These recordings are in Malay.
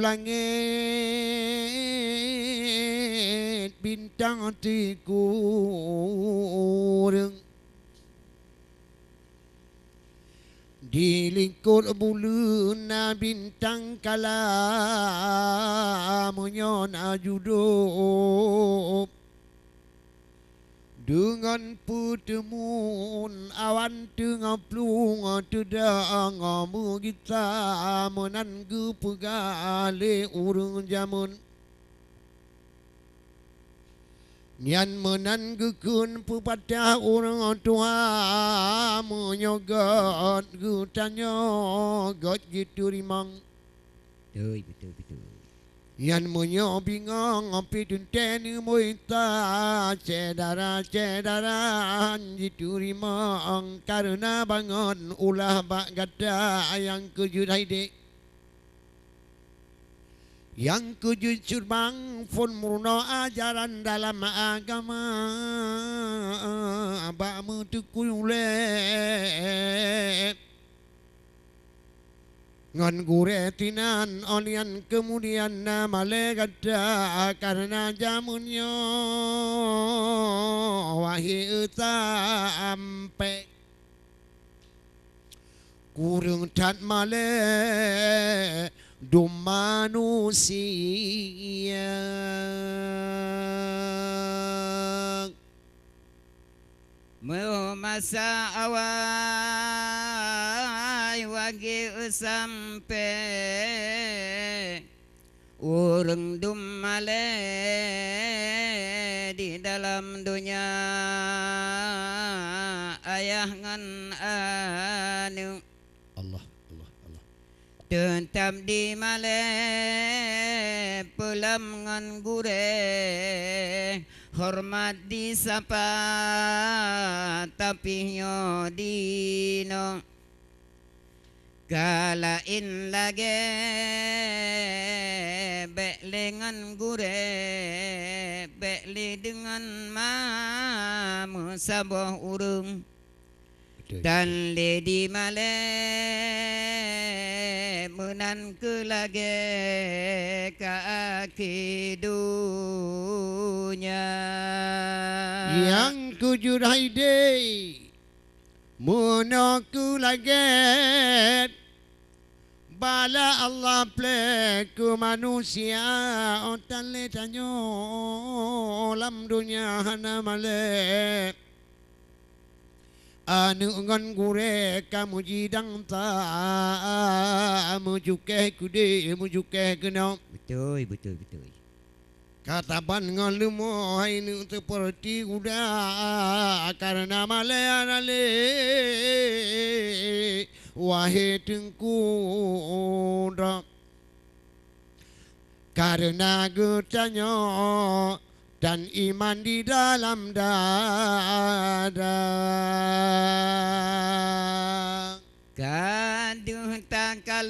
langit bintang tikureng di lingkut bulan bintang kalamunyo najudup dengan pertemuan awan tengah plung tedang kita menanggu pegale urung jamun Nian menanggukan pepada orang tua menyogot gutanya got gitu rimang. Betul. Yan menyo bingang api tenten moita cedaran gitu rimang karena bangun ulah bak gada yang kejudai yang kejujur bang fun murno ajaran dalam agama abak mutukule ngan guretinan olian kemudian nama legada karena jamunnya wahai sampai kurung tat male dum manusia masa awal wagi sampai urang dum male di dalam dunia ayah ngan anu Allah tetap di male pulam ngan gure hormat disapa tapi nyo dino kalain lage beklengan gure bekli dengan mamu sabah urung dan lady male menan ke lage kaki dunia yang kujur haide menaku lagi bala Allah plek ke manusia otan le tanyo lam dunia hana male anu ngan gure kamu jidang ta mujuke kude mujuke kena betul kata ban ngalumo ini seperti kuda karena male wahai tengkuda karena getanya dan iman di dalam dada kaduh takalan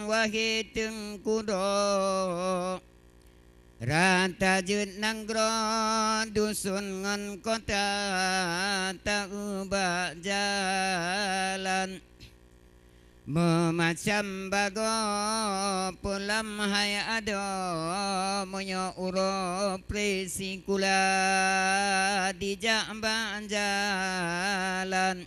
wahai tengkudo rata jut nanggro dusun ngan kota tak ubah jalan memacam bago pulam hai ado monyo uro presikula di jamban jalan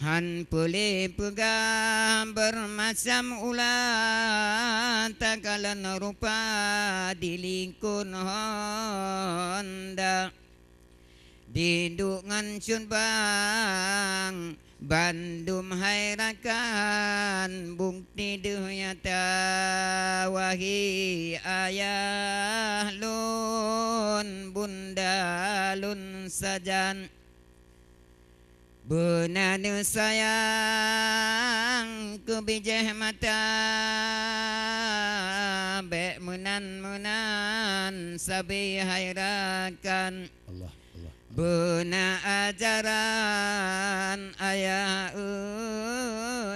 han pule pegam bermacam ulah takalan rupa di lingkun honda diduk ngancun bang Bandum hairakan bukti dunyata wahi ayah lun bunda lun sajan benanu sayang kebijah mata bek munan sabi hairakan Allah Bena ajaran ayah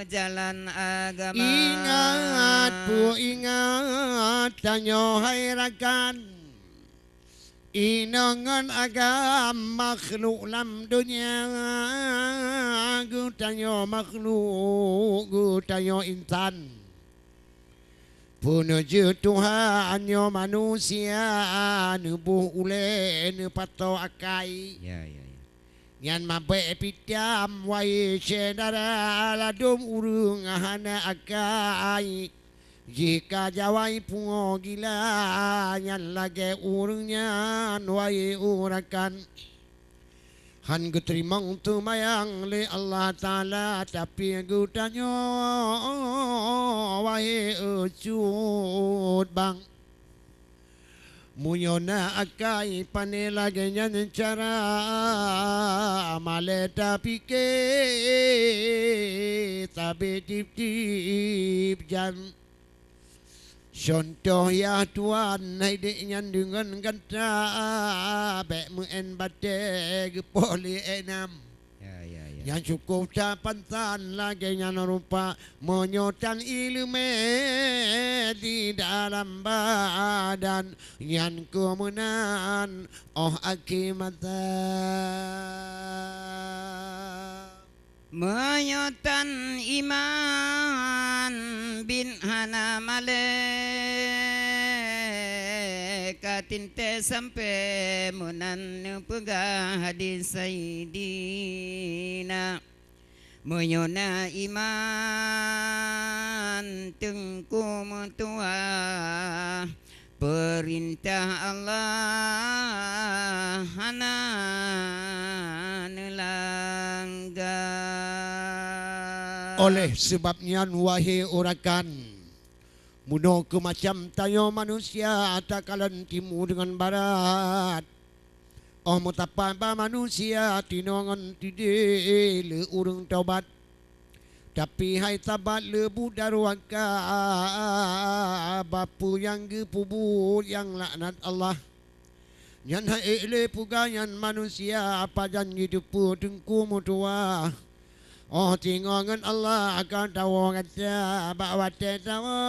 jalan agama ingat tanyo hairakan Inangan agam makhluk lam dunia Gutayo makhluk Gutayo insan Punuju Tuhan yo manusia Nubuh ule Nupato akai Ya, ya, ya. Yan mabe pitam Wai sedara Ladum urung Hana akai Jika jawai pungo gila Yan lagi urungnya Wai urakan Han geterimang tumayang le Allah Ta'ala Tapi gutanyo Wai ucut bang Muyona akai panelage nyan cara Maleta pike Tabe tip-tip jan Contoh ya Tuhan Haidiknya dengan kata Bek muen batik Poli enam Ya, ya, ya. Yang cukup capantan Lagi yang rupa Menyotan ilmu Di dalam badan Yang kemunan Oh akimatan Menyotan iman bin hana malaikat te sampai munan pegah hadis sayyidina menyona iman tengku mutua perintah Allah hana nelanggar. Oleh sebabnya wahai urakan muno ke macam tayo manusia takalan timur dengan barat. Oh mutapa ba manusia tinongan tide le urung taubat. Tapi hai tabat le budarwaka bapu yang gepubur yang laknat Allah. Yan hai le pugayan manusia apa janji depu tengku mutua. Oh tingongan Allah akan tahu kata bawa tawa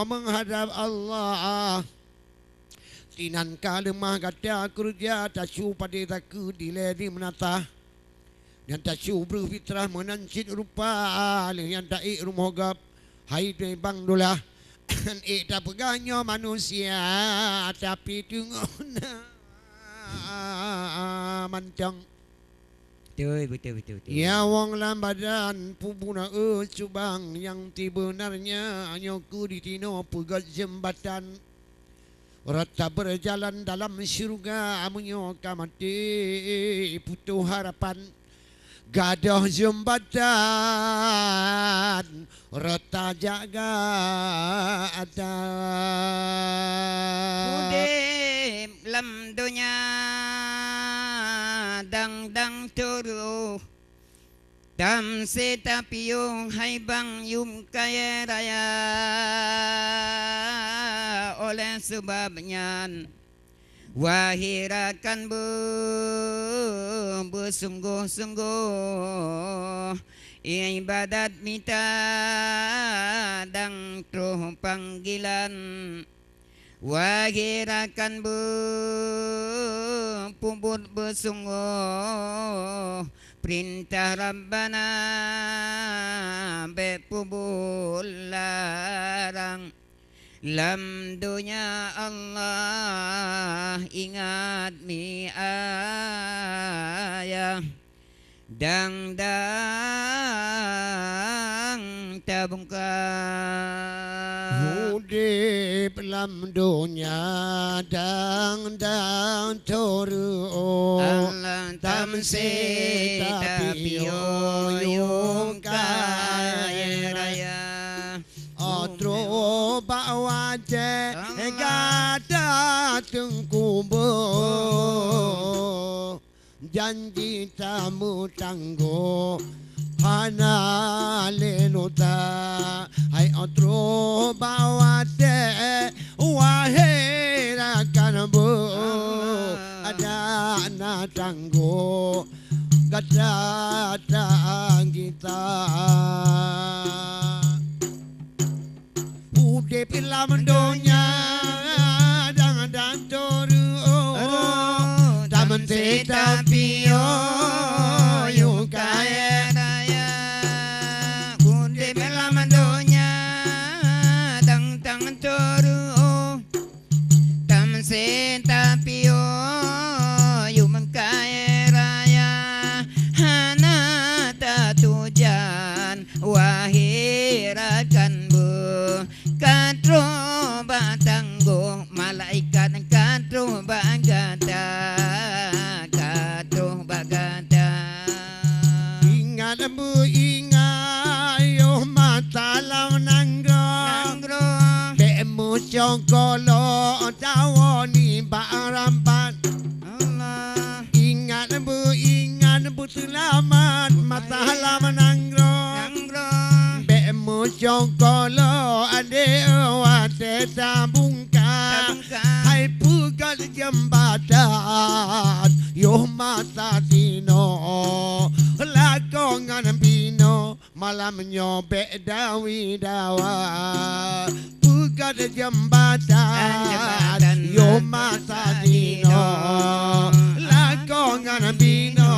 menghadap Allah. Tinan kalemah kata kerja tasu pada taku diledi menata. Yang tasu berfitrah menancit rupa yang tak rumah gap. Hai tu bang dolah. Tak pegangnya manusia tapi tengok mancang. Betul. Ya wong lambadan pubuna subang yang sebenarnya nyoku di tino pegat jembatan. Rata berjalan dalam syurga menyoka mati putu harapan. Gadah jembatan rata jaga ada. Udip lam dunya dang turu tam seta piyong hai bang yum kaya raya oleh sebabnya wahirakan bersungguh-sungguh ibadat mita dang truh panggilan wahirakan puput bersungguh perintah Rabbana bepubul larang lam dunya Allah ingat mi ayah dang tabungkar Udip lam dunya dang toru Allah tam se tapi yung kaya raya Otro bawa je gada tengkubo janji tamu tanggo hana lenota hai otro bawa je wahirakan bu ada na tanggo gada tang kita Udip lam dunya dang toru setapio yung kaya raya kundi melamandonya tang tang toru tam setapio yung kaya raya hana tatujan wahirakan bu katro batanggo malaikat katro bagada katro bagada Ingat bu ingat yo matalam nanggro Bemu congkolo tawoni barampan Allah Ingat bu selamat matalam nanggro nanggro Bemu congkolo ade wate tabungka Hai pugal jembatan yo mata dino lakongan bino malam nyobek dawi dawa pugal jembatan yo mata dino lakongan bino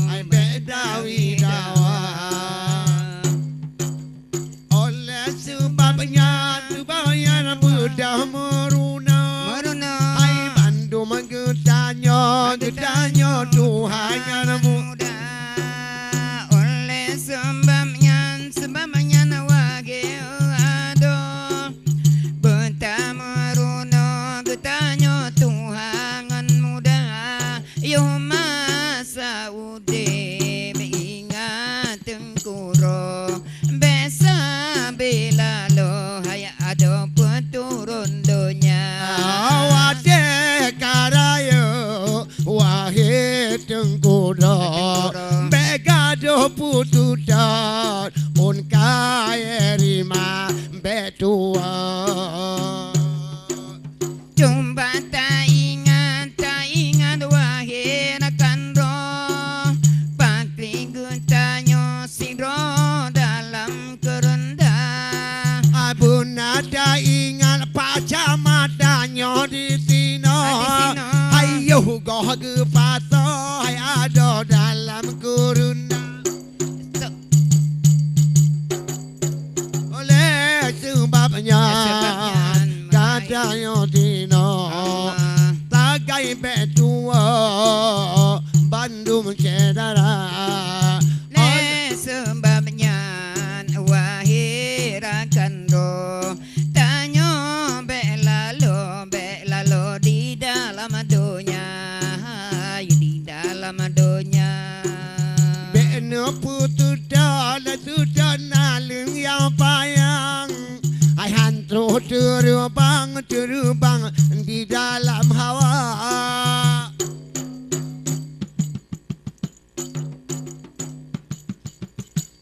ai bek dawi dawa oleh sebabnya budak meruna hai bandu menggedanyo gedanyo Tuhan muda oleh sebabnya nawage ado betamuruno getanyo Tuhan muda yo masa ude ingat tengkuro besa bila lo haya ado turun dunia awade karayo wahid tengkuro begado putudan un kairima betua jumpa tak ingat wahid akan roh pakli gutanyo sidro dalam kerendah abun ada ingat pacamadanyo di sino ayo goh ge pato ay ado dalam kuruna oleh sebabnya katanya dino tagai betua bandung cedara sebabnya wahirakan roh tanyo belalo di dalam dunia di dalam dunia beno putu dala sudah nalung yang payang ai hantro terbang di dalam hawa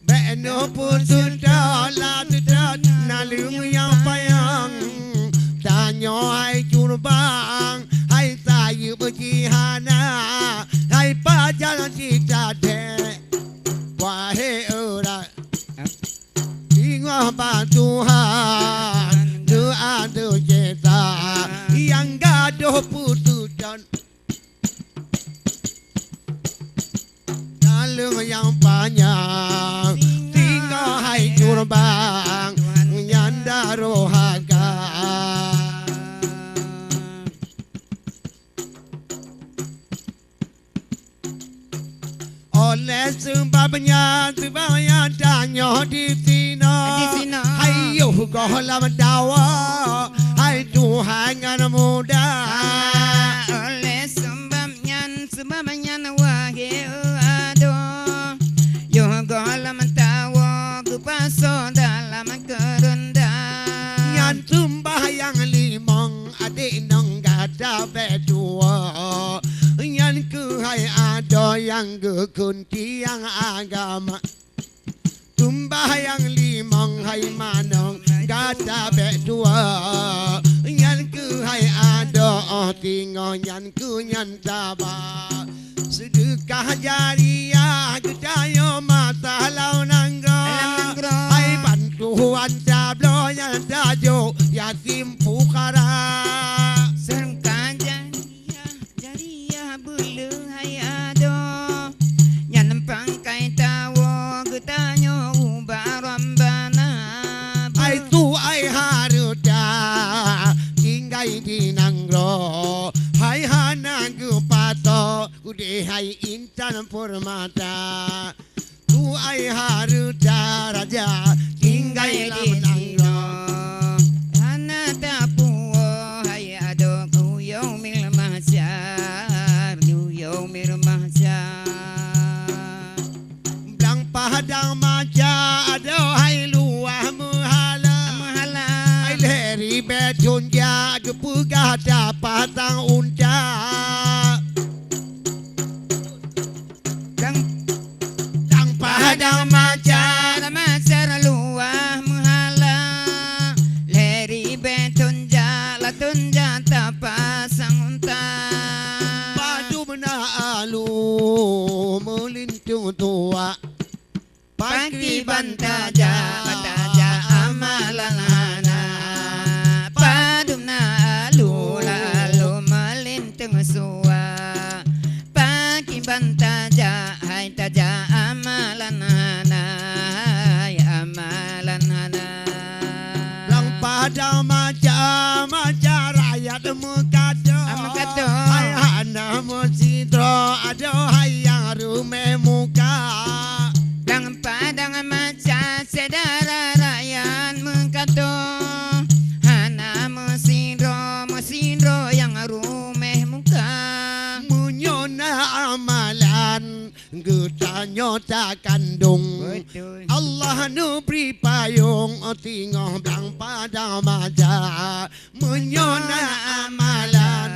beno putu dala sudah nalung yang payang tanyo ai curbang ai sayu berjihana ai pajalan cita dek wahai orang ingat Tuhan doa kita yang gaduh putusan dalam yang panjang tinggal hai curbang nyanda rohaga oleh sebabnya danyo di sino ayo gohlam dawa hai Tuhan yang muda oleh sebabnya wahai ado yo golam tawa kupaso dalam kerendah yang tumbah yang limong adik nong gada bedua yang ke hai ada yang kekunti yang agama tumbah yang limong hai manong gada bedua yang ke hai ada tinggal yang ke yang tabah sedekah jariah gedayo mata lau nangro hai bantuan tablo yang dajo yatim fukara serangka jariah bulu ro hai hanangku pato kude hai intan permata ku ai haru raja tinggal menangro Anata puo hai ado ku yaumil mahsyar yaumil mahsyar blang padang maja ado hai luah muhala ai leri betun ja kepuga dapatang unja Padang majar masar luah muhala leri betun jala tunja tapasang unta padu mena alu melintung tua pagi bantaja bantaja amalan hana padu na alu lalu melintung suwa pagi bantaja hai taja amalan hana amalan hana lang pada maja rakyat mukado Mukado. hai hana mosidro ado hai yang rume muka Lang padang maca sedara rakyat mengkato hana mesindro yang rumeh muka munyona amalan getanyo tak kandung betul Allah nu beri payung tinggal blang pada maja menyona amalan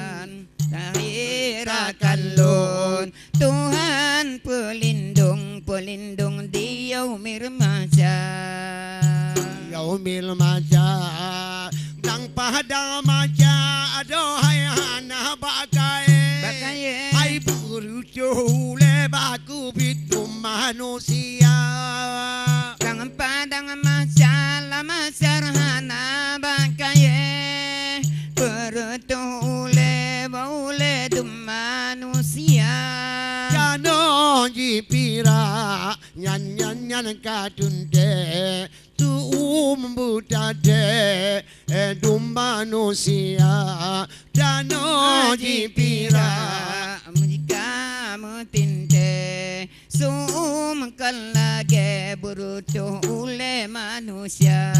tahirakan lun Tuhan pelindung di yaumil mahsyar yaumil maja blang pada maja adohai hana bagai hai berucu lebaku bitu manusia Lang padang masyar hana bakaye perutule baule dum manusia jano jipira nyan katunde tu budade dum manusia jano jipira jika mutinte sum kalage berutu ule manusia